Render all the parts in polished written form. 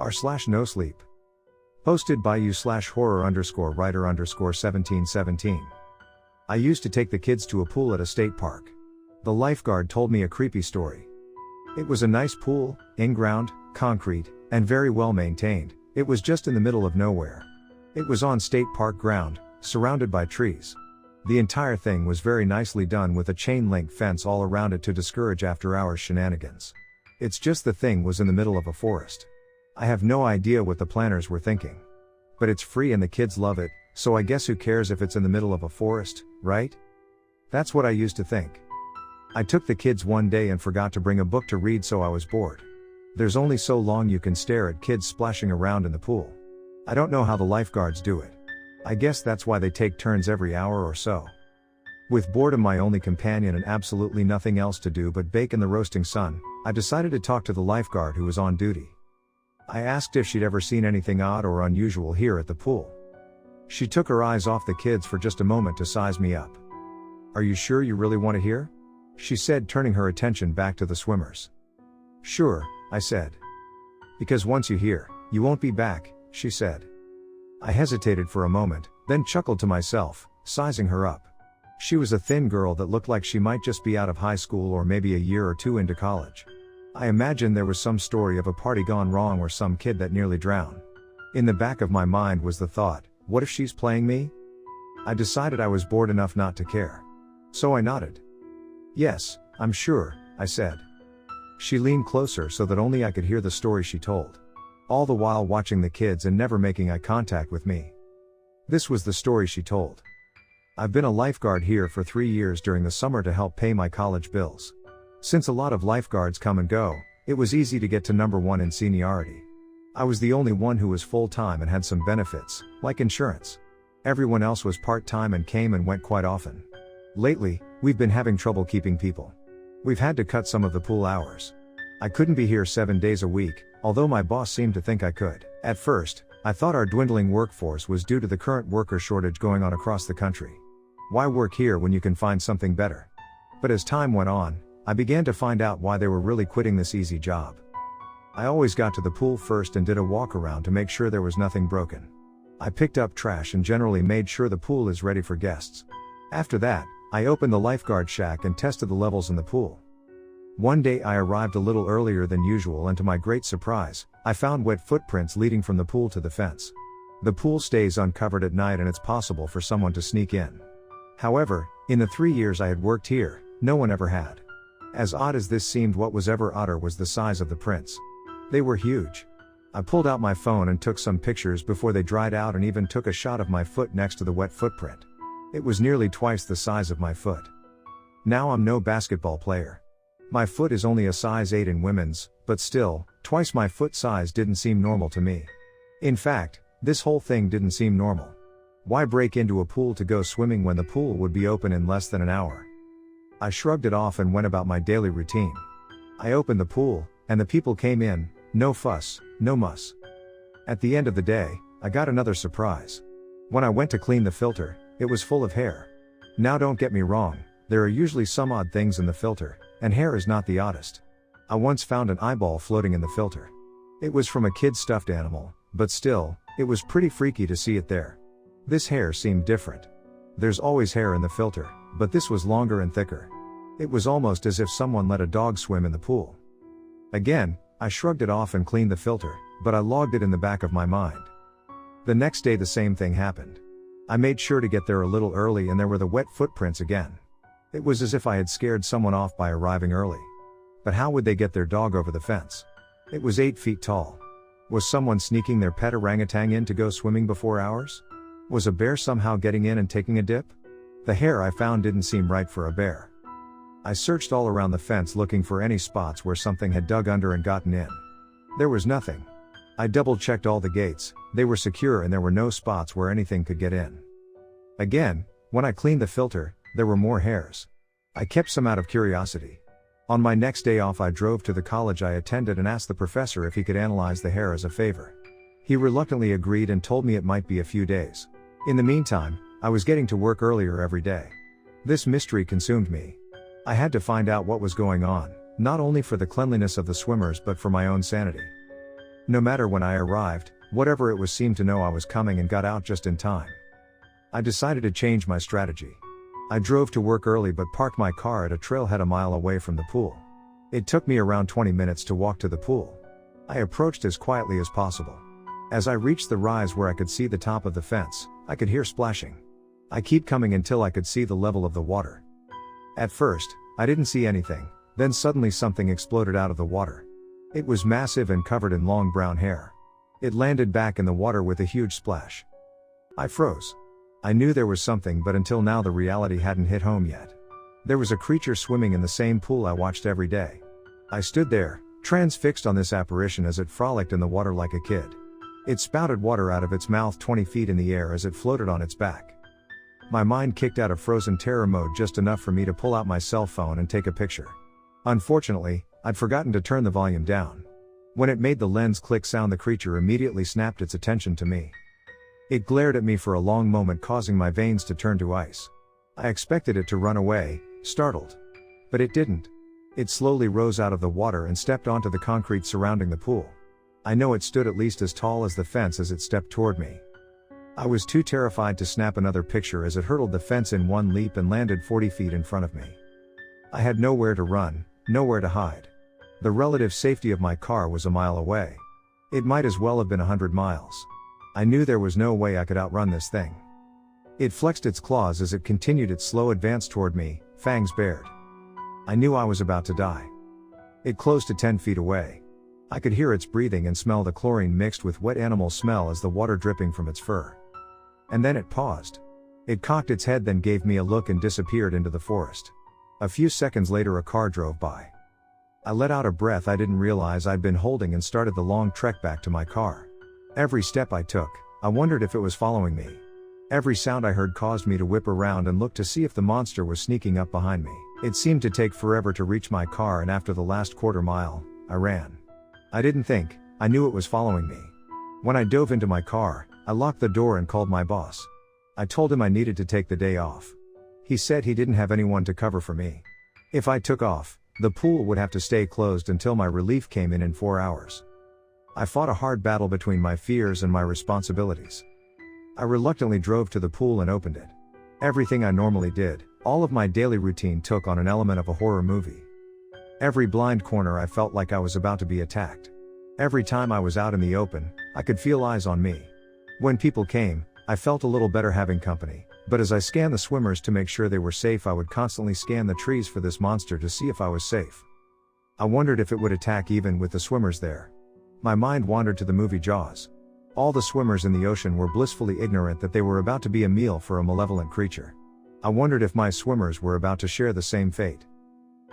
r/nosleep. Posted by you/horror_writer_1717. I used to take the kids to a pool at a state park. The lifeguard told me a creepy story. It was a nice pool, in-ground, concrete, and very well maintained. It was just in the middle of nowhere. It was on state park ground, surrounded by trees. The entire thing was very nicely done with a chain-link fence all around it to discourage after-hours shenanigans. It's just the thing was in the middle of a forest. I have no idea what the planners were thinking. But it's free and the kids love it, so I guess who cares if it's in the middle of a forest, right? That's what I used to think. I took the kids one day and forgot to bring a book to read, so I was bored. There's only so long you can stare at kids splashing around in the pool. I don't know how the lifeguards do it. I guess that's why they take turns every hour or so. With boredom my only companion and absolutely nothing else to do but bake in the roasting sun, I decided to talk to the lifeguard who was on duty. I asked if she'd ever seen anything odd or unusual here at the pool. She took her eyes off the kids for just a moment to size me up. "Are you sure you really want to hear?" she said, turning her attention back to the swimmers. "Sure," I said. "Because once you hear, you won't be back," she said. I hesitated for a moment, then chuckled to myself, sizing her up. She was a thin girl that looked like she might just be out of high school or maybe a year or two into college. I imagined there was some story of a party gone wrong or some kid that nearly drowned. In the back of my mind was the thought, what if she's playing me? I decided I was bored enough not to care. So I nodded. "Yes, I'm sure," I said. She leaned closer so that only I could hear the story she told. All the while watching the kids and never making eye contact with me. This was the story she told. "I've been a lifeguard here for 3 years during the summer to help pay my college bills. Since a lot of lifeguards come and go, it was easy to get to number 1 in seniority. I was the only one who was full-time and had some benefits, like insurance. Everyone else was part-time and came and went quite often. Lately, we've been having trouble keeping people. We've had to cut some of the pool hours. I couldn't be here 7 days a week, although my boss seemed to think I could. At first, I thought our dwindling workforce was due to the current worker shortage going on across the country. Why work here when you can find something better? But as time went on, I began to find out why they were really quitting this easy job. I always got to the pool first and did a walk around to make sure there was nothing broken. I picked up trash and generally made sure the pool is ready for guests. After that, I opened the lifeguard shack and tested the levels in the pool. One day I arrived a little earlier than usual and to my great surprise, I found wet footprints leading from the pool to the fence. The pool stays uncovered at night and it's possible for someone to sneak in. However, in the 3 years I had worked here, no one ever had. As odd as this seemed, what was ever odder was the size of the prints. They were huge. I pulled out my phone and took some pictures before they dried out and even took a shot of my foot next to the wet footprint. It was nearly twice the size of my foot. Now I'm no basketball player. My foot is only a size 8 in women's, but still, twice my foot size didn't seem normal to me. In fact, this whole thing didn't seem normal. Why break into a pool to go swimming when the pool would be open in less than an hour? I shrugged it off and went about my daily routine. I opened the pool, and the people came in, no fuss, no muss. At the end of the day, I got another surprise. When I went to clean the filter, it was full of hair. Now don't get me wrong, there are usually some odd things in the filter, and hair is not the oddest. I once found an eyeball floating in the filter. It was from a kid's stuffed animal, but still, it was pretty freaky to see it there. This hair seemed different. There's always hair in the filter, but this was longer and thicker. It was almost as if someone let a dog swim in the pool. Again, I shrugged it off and cleaned the filter, but I logged it in the back of my mind. The next day the same thing happened. I made sure to get there a little early and there were the wet footprints again. It was as if I had scared someone off by arriving early. But how would they get their dog over the fence? It was 8 feet tall. Was someone sneaking their pet orangutan in to go swimming before hours? Was a bear somehow getting in and taking a dip? The hair I found didn't seem right for a bear. I searched all around the fence looking for any spots where something had dug under and gotten in. There was nothing. I double-checked all the gates, they were secure and there were no spots where anything could get in. Again, when I cleaned the filter, there were more hairs. I kept some out of curiosity. On my next day off I drove to the college I attended and asked the professor if he could analyze the hair as a favor. He reluctantly agreed and told me it might be a few days. In the meantime, I was getting to work earlier every day. This mystery consumed me. I had to find out what was going on, not only for the cleanliness of the swimmers but for my own sanity. No matter when I arrived, whatever it was seemed to know I was coming and got out just in time. I decided to change my strategy. I drove to work early but parked my car at a trailhead a mile away from the pool. It took me around 20 minutes to walk to the pool. I approached as quietly as possible. As I reached the rise where I could see the top of the fence, I could hear splashing. I kept coming until I could see the level of the water. At first, I didn't see anything, then suddenly something exploded out of the water. It was massive and covered in long brown hair. It landed back in the water with a huge splash. I froze. I knew there was something, but until now the reality hadn't hit home yet. There was a creature swimming in the same pool I watched every day. I stood there, transfixed on this apparition as it frolicked in the water like a kid. It spouted water out of its mouth 20 feet in the air as it floated on its back. My mind kicked out of frozen terror mode just enough for me to pull out my cell phone and take a picture. Unfortunately, I'd forgotten to turn the volume down. When it made the lens click sound, the creature immediately snapped its attention to me. It glared at me for a long moment, causing my veins to turn to ice. I expected it to run away, startled. But it didn't. It slowly rose out of the water and stepped onto the concrete surrounding the pool. I know it stood at least as tall as the fence as it stepped toward me. I was too terrified to snap another picture as it hurdled the fence in one leap and landed 40 feet in front of me. I had nowhere to run, nowhere to hide. The relative safety of my car was a mile away. It might as well have been 100 miles. I knew there was no way I could outrun this thing. It flexed its claws as it continued its slow advance toward me, fangs bared. I knew I was about to die. It closed to 10 feet away. I could hear its breathing and smell the chlorine mixed with wet animal smell as the water dripping from its fur. And then it paused. It cocked its head, then gave me a look and disappeared into the forest. A few seconds later a car drove by. I let out a breath I didn't realize I'd been holding and started the long trek back to my car. Every step I took, I wondered if it was following me. Every sound I heard caused me to whip around and look to see if the monster was sneaking up behind me. It seemed to take forever to reach my car, and after the last quarter mile, I ran. I didn't think, I knew it was following me. When I dove into my car, I locked the door and called my boss. I told him I needed to take the day off. He said he didn't have anyone to cover for me. If I took off, the pool would have to stay closed until my relief came in 4 hours. I fought a hard battle between my fears and my responsibilities. I reluctantly drove to the pool and opened it. Everything I normally did, all of my daily routine, took on an element of a horror movie. Every blind corner I felt like I was about to be attacked. Every time I was out in the open, I could feel eyes on me. When people came, I felt a little better having company, but as I scanned the swimmers to make sure they were safe, I would constantly scan the trees for this monster to see if I was safe. I wondered if it would attack even with the swimmers there. My mind wandered to the movie Jaws. All the swimmers in the ocean were blissfully ignorant that they were about to be a meal for a malevolent creature. I wondered if my swimmers were about to share the same fate.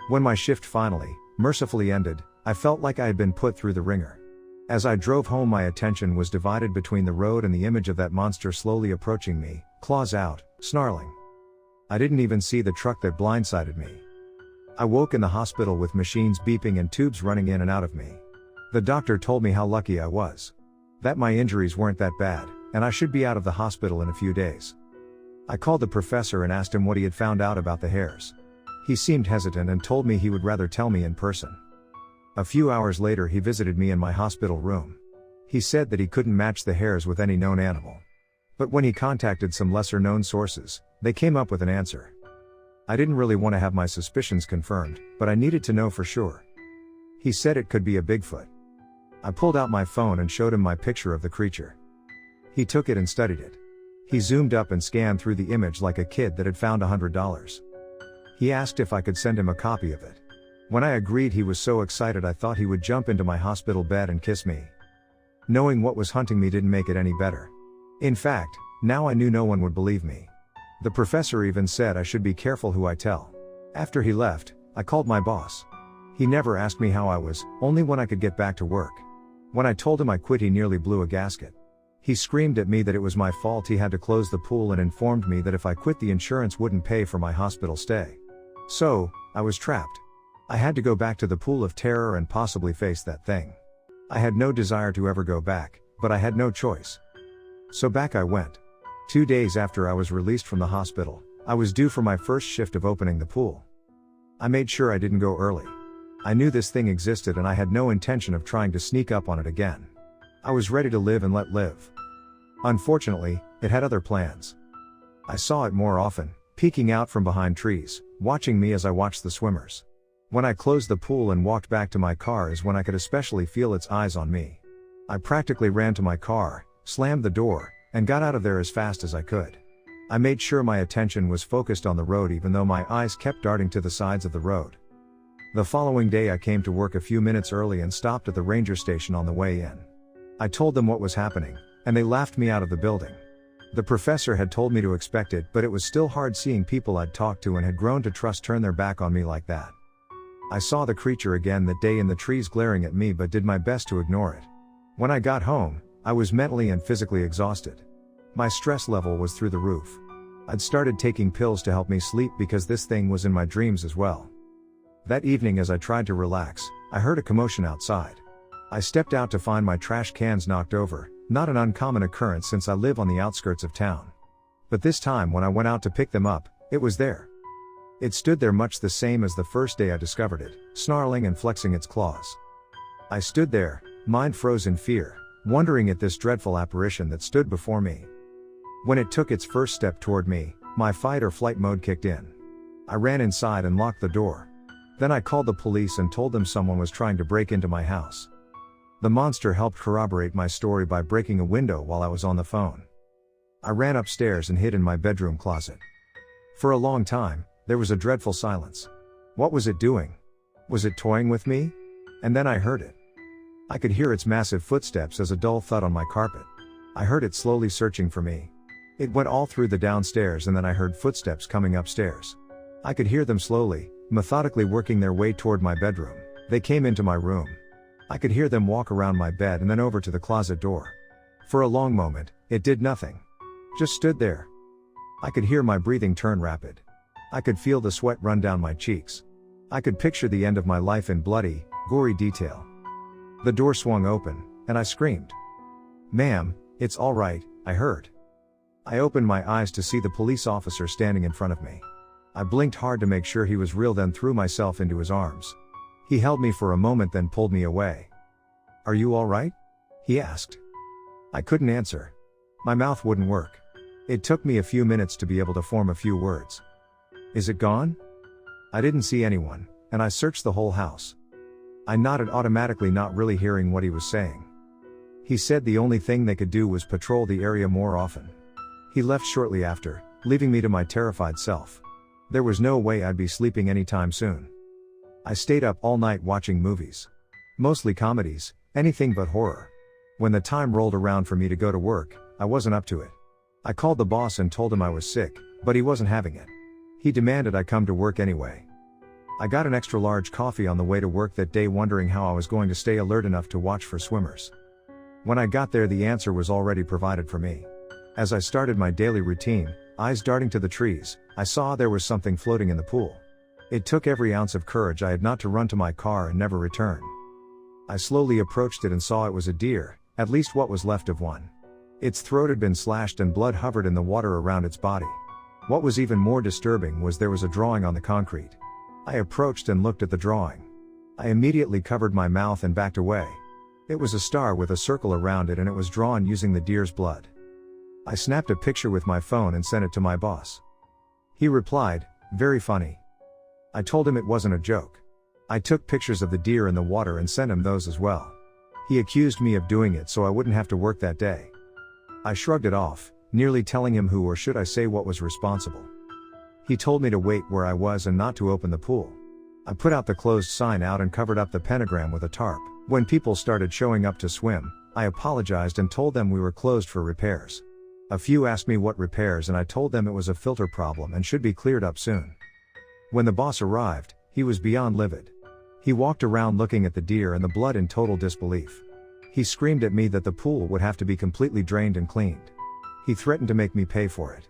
When my shift finally, mercifully ended, I felt like I had been put through the ringer. As I drove home, my attention was divided between the road and the image of that monster slowly approaching me, claws out, snarling. I didn't even see the truck that blindsided me. I woke in the hospital with machines beeping and tubes running in and out of me. The doctor told me how lucky I was. That my injuries weren't that bad, and I should be out of the hospital in a few days. I called the professor and asked him what he had found out about the hairs. He seemed hesitant and told me he would rather tell me in person. A few hours later he visited me in my hospital room. He said that he couldn't match the hairs with any known animal. But when he contacted some lesser known sources, they came up with an answer. I didn't really want to have my suspicions confirmed, but I needed to know for sure. He said it could be a Bigfoot. I pulled out my phone and showed him my picture of the creature. He took it and studied it. He zoomed up and scanned through the image like a kid that had found $100. He asked if I could send him a copy of it. When I agreed, he was so excited I thought he would jump into my hospital bed and kiss me. Knowing what was hunting me didn't make it any better. In fact, now I knew no one would believe me. The professor even said I should be careful who I tell. After he left, I called my boss. He never asked me how I was, only when I could get back to work. When I told him I quit, he nearly blew a gasket. He screamed at me that it was my fault he had to close the pool and informed me that if I quit, the insurance wouldn't pay for my hospital stay. So, I was trapped. I had to go back to the pool of terror and possibly face that thing. I had no desire to ever go back, but I had no choice. So back I went. 2 days after I was released from the hospital, I was due for my first shift of opening the pool. I made sure I didn't go early. I knew this thing existed and I had no intention of trying to sneak up on it again. I was ready to live and let live. Unfortunately, it had other plans. I saw it more often, peeking out from behind trees, watching me as I watched the swimmers. When I closed the pool and walked back to my car is when I could especially feel its eyes on me. I practically ran to my car, slammed the door, and got out of there as fast as I could. I made sure my attention was focused on the road even though my eyes kept darting to the sides of the road. The following day I came to work a few minutes early and stopped at the ranger station on the way in. I told them what was happening, and they laughed me out of the building. The professor had told me to expect it, but it was still hard seeing people I'd talked to and had grown to trust turn their back on me like that. I saw the creature again that day in the trees glaring at me but did my best to ignore it. When I got home, I was mentally and physically exhausted. My stress level was through the roof. I'd started taking pills to help me sleep because this thing was in my dreams as well. That evening as I tried to relax, I heard a commotion outside. I stepped out to find my trash cans knocked over, not an uncommon occurrence since I live on the outskirts of town. But this time when I went out to pick them up, it was there. It stood there much the same as the first day I discovered it, snarling and flexing its claws. I stood there, mind froze in fear, wondering at this dreadful apparition that stood before me. When it took its first step toward me, my fight or flight mode kicked in. I ran inside and locked the door. Then I called the police and told them someone was trying to break into my house. The monster helped corroborate my story by breaking a window while I was on the phone. I ran upstairs and hid in my bedroom closet. For a long time, there was a dreadful silence. What was it doing? Was it toying with me? And then I heard it. I could hear its massive footsteps as a dull thud on my carpet. I heard it slowly searching for me. It went all through the downstairs and then I heard footsteps coming upstairs. I could hear them slowly, methodically working their way toward my bedroom. They came into my room. I could hear them walk around my bed and then over to the closet door. For a long moment, it did nothing. Just stood there. I could hear my breathing turn rapid. I could feel the sweat run down my cheeks. I could picture the end of my life in bloody, gory detail. The door swung open, and I screamed. "Ma'am, it's all right," I heard. I opened my eyes to see the police officer standing in front of me. I blinked hard to make sure he was real, then threw myself into his arms. He held me for a moment, then pulled me away. "Are you all right?" he asked. I couldn't answer. My mouth wouldn't work. It took me a few minutes to be able to form a few words. "Is it gone?" I didn't see anyone, and I searched the whole house. I nodded automatically, not really hearing what he was saying. He said the only thing they could do was patrol the area more often. He left shortly after, leaving me to my terrified self. There was no way I'd be sleeping anytime soon. I stayed up all night watching movies. Mostly comedies, anything but horror. When the time rolled around for me to go to work, I wasn't up to it. I called the boss and told him I was sick, but he wasn't having it. He demanded I come to work anyway. I got an extra large coffee on the way to work that day, wondering how I was going to stay alert enough to watch for swimmers. When I got there, the answer was already provided for me. As I started my daily routine, eyes darting to the trees, I saw there was something floating in the pool. It took every ounce of courage I had not to run to my car and never return. I slowly approached it and saw it was a deer, at least what was left of one. Its throat had been slashed and blood hovered in the water around its body. What was even more disturbing was there was a drawing on the concrete. I approached and looked at the drawing. I immediately covered my mouth and backed away. It was a star with a circle around it, and it was drawn using the deer's blood. I snapped a picture with my phone and sent it to my boss. He replied, "Very funny." I told him it wasn't a joke. I took pictures of the deer in the water and sent him those as well. He accused me of doing it so I wouldn't have to work that day. I shrugged it off, nearly telling him who, or should I say what, was responsible. He told me to wait where I was and not to open the pool. I put out the closed sign out and covered up the pentagram with a tarp. When people started showing up to swim, I apologized and told them we were closed for repairs. A few asked me what repairs, and I told them it was a filter problem and should be cleared up soon. When the boss arrived, he was beyond livid. He walked around looking at the deer and the blood in total disbelief. He screamed at me that the pool would have to be completely drained and cleaned. He threatened to make me pay for it.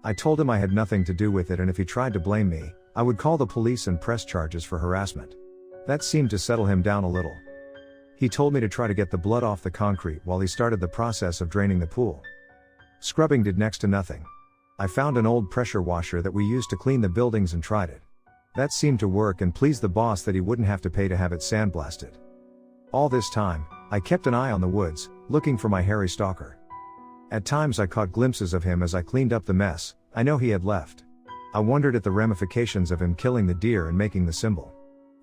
I told him I had nothing to do with it, and if he tried to blame me, I would call the police and press charges for harassment. That seemed to settle him down a little. He told me to try to get the blood off the concrete while he started the process of draining the pool. Scrubbing did next to nothing. I found an old pressure washer that we used to clean the buildings and tried it. That seemed to work and pleased the boss that he wouldn't have to pay to have it sandblasted. All this time, I kept an eye on the woods, looking for my hairy stalker. At times I caught glimpses of him as I cleaned up the mess I know he had left. I wondered at the ramifications of him killing the deer and making the symbol.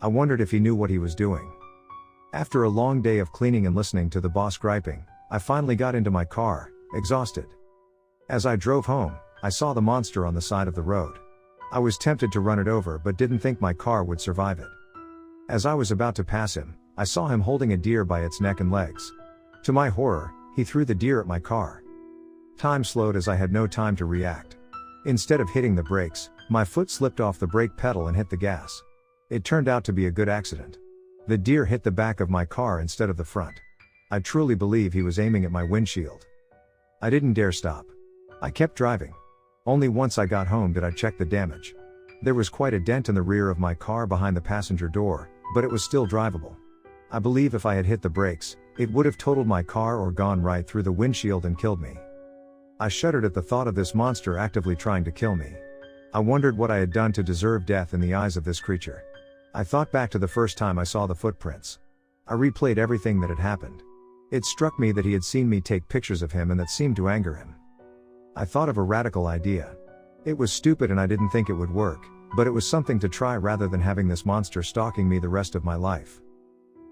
I wondered if he knew what he was doing. After a long day of cleaning and listening to the boss griping, I finally got into my car, exhausted. As I drove home, I saw the monster on the side of the road. I was tempted to run it over but didn't think my car would survive it. As I was about to pass him, I saw him holding a deer by its neck and legs. To my horror, he threw the deer at my car. Time slowed as I had no time to react. Instead of hitting the brakes, my foot slipped off the brake pedal and hit the gas. It turned out to be a good accident. The deer hit the back of my car instead of the front. I truly believe he was aiming at my windshield. I didn't dare stop. I kept driving. Only once I got home did I check the damage. There was quite a dent in the rear of my car behind the passenger door, but it was still drivable. I believe if I had hit the brakes, it would have totaled my car or gone right through the windshield and killed me. I shuddered at the thought of this monster actively trying to kill me. I wondered what I had done to deserve death in the eyes of this creature. I thought back to the first time I saw the footprints. I replayed everything that had happened. It struck me that he had seen me take pictures of him and that seemed to anger him. I thought of a radical idea. It was stupid and I didn't think it would work, but it was something to try rather than having this monster stalking me the rest of my life.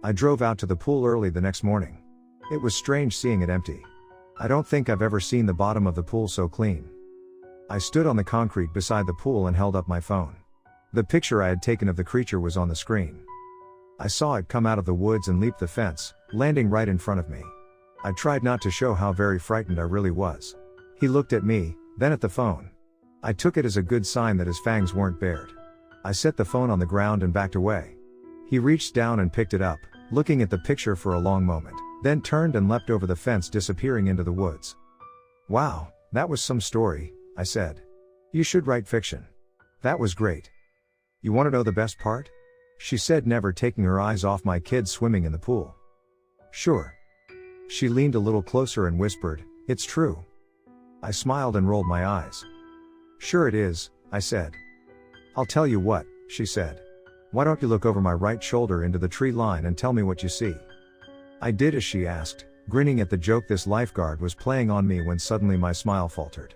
I drove out to the pool early the next morning. It was strange seeing it empty. I don't think I've ever seen the bottom of the pool so clean. I stood on the concrete beside the pool and held up my phone. The picture I had taken of the creature was on the screen. I saw it come out of the woods and leap the fence, landing right in front of me. I tried not to show how very frightened I really was. He looked at me, then at the phone. I took it as a good sign that his fangs weren't bared. I set the phone on the ground and backed away. He reached down and picked it up, looking at the picture for a long moment, then turned and leapt over the fence, disappearing into the woods. "Wow, that was some story," I said. "You should write fiction. That was great. You want to know the best part?" she said, never taking her eyes off my kids swimming in the pool. "Sure." She leaned a little closer and whispered, "It's true." I smiled and rolled my eyes. "Sure it is," I said. "I'll tell you what," she said. "Why don't you look over my right shoulder into the tree line and tell me what you see?" I did as she asked, grinning at the joke this lifeguard was playing on me, when suddenly my smile faltered.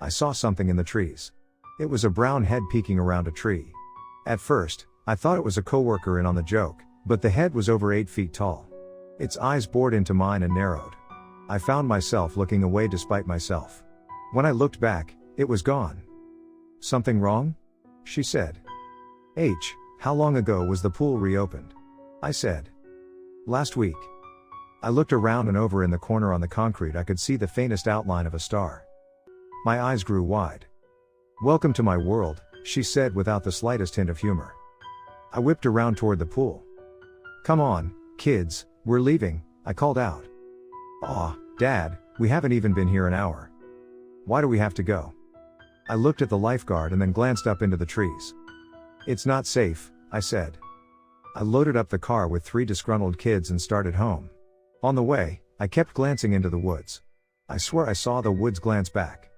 I saw something in the trees. It was a brown head peeking around a tree. At first, I thought it was a coworker in on the joke, but the head was over 8 feet tall. Its eyes bored into mine and narrowed. I found myself looking away despite myself. When I looked back, it was gone. "Something wrong?" she said. How long ago was the pool reopened?" I said. "Last week." I looked around, and over in the corner on the concrete I could see the faintest outline of a star. My eyes grew wide. "Welcome to my world," she said without the slightest hint of humor. I whipped around toward the pool. "Come on, kids, we're leaving," I called out. "Aw, Dad, we haven't even been here an hour. Why do we have to go?" I looked at the lifeguard and then glanced up into the trees. "It's not safe," I said. I loaded up the car with 3 disgruntled kids and started home. On the way, I kept glancing into the woods. I swear I saw the woods glance back.